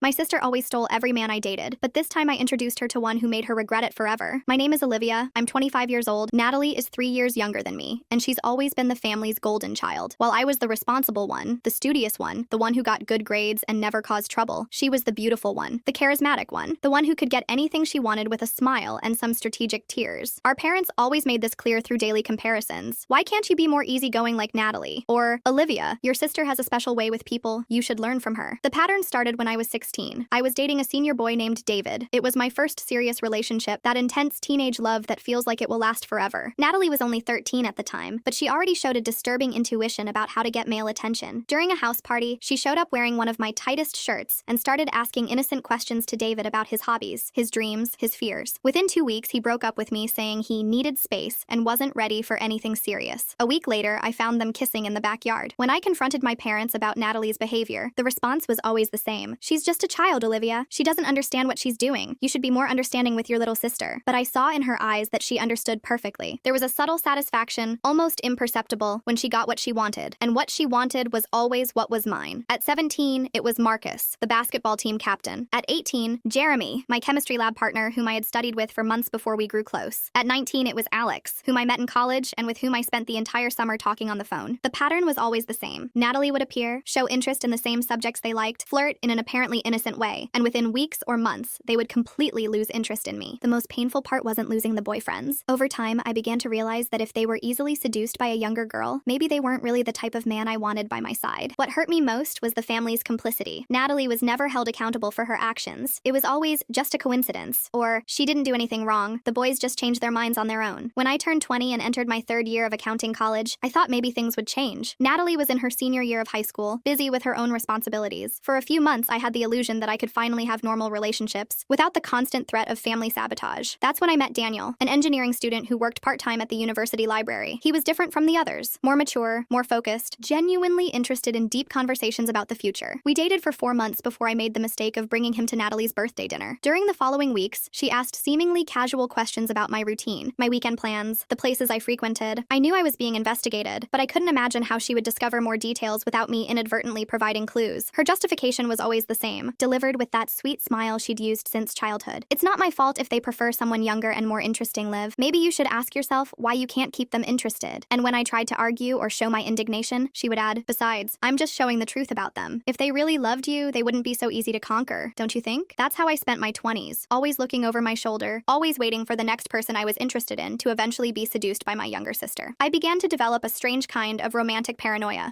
My sister always stole every man I dated, but this time I introduced her to one who made her regret it forever. My name is Olivia. I'm 25 years old. Natalie is 3 years younger than me, and she's always been the family's golden child. While I was the responsible one, the studious one, the one who got good grades and never caused trouble, she was the beautiful one, the charismatic one, the one who could get anything she wanted with a smile and some strategic tears. Our parents always made this clear through daily comparisons. Why can't you be more easygoing like Natalie? Or, Olivia, your sister has a special way with people. You should learn from her. The pattern started when I was 16. I was dating a senior boy named David. It was my first serious relationship, that intense teenage love that feels like it will last forever. Natalie was only 13 at the time, but she already showed a disturbing intuition about how to get male attention. During a house party, she showed up wearing one of my tightest shirts and started asking innocent questions to David about his hobbies, his dreams, his fears. Within 2 weeks, he broke up with me saying he needed space and wasn't ready for anything serious. A week later, I found them kissing in the backyard. When I confronted my parents about Natalie's behavior, the response was always the same. She's just a child, Olivia. She doesn't understand what she's doing. You should be more understanding with your little sister. But I saw in her eyes that she understood perfectly. There was a subtle satisfaction, almost imperceptible, when she got what she wanted. And what she wanted was always what was mine. At 17, it was Marcus, the basketball team captain. At 18, Jeremy, my chemistry lab partner whom I had studied with for months before we grew close. At 19, it was Alex, whom I met in college and with whom I spent the entire summer talking on the phone. The pattern was always the same. Natalie would appear, show interest in the same subjects they liked, flirt in an apparently innocent way, and within weeks or months, they would completely lose interest in me. The most painful part wasn't losing the boyfriends. Over time, I began to realize that if they were easily seduced by a younger girl, maybe they weren't really the type of man I wanted by my side. What hurt me most was the family's complicity. Natalie was never held accountable for her actions. It was always just a coincidence, or she didn't do anything wrong. The boys just changed their minds on their own. When I turned 20 and entered my third year of accounting college, I thought maybe things would change. Natalie was in her senior year of high school, busy with her own responsibilities. For a few months, I had the illusion that I could finally have normal relationships without the constant threat of family sabotage. That's when I met Daniel, an engineering student who worked part-time at the university library. He was different from the others, more mature, more focused, genuinely interested in deep conversations about the future. We dated for 4 months before I made the mistake of bringing him to Natalie's birthday dinner. During the following weeks, she asked seemingly casual questions about my routine, my weekend plans, the places I frequented. I knew I was being investigated, but I couldn't imagine how she would discover more details without me inadvertently providing clues. Her justification was always the same, delivered with that sweet smile she'd used since childhood. It's not my fault if they prefer someone younger and more interesting, Liv. Maybe you should ask yourself why you can't keep them interested. And when I tried to argue or show my indignation, she would add, besides, I'm just showing the truth about them. If they really loved you, they wouldn't be so easy to conquer, don't you think? That's how I spent my 20s, always looking over my shoulder, always waiting for the next person I was interested in to eventually be seduced by my younger sister. I began to develop a strange kind of romantic paranoia.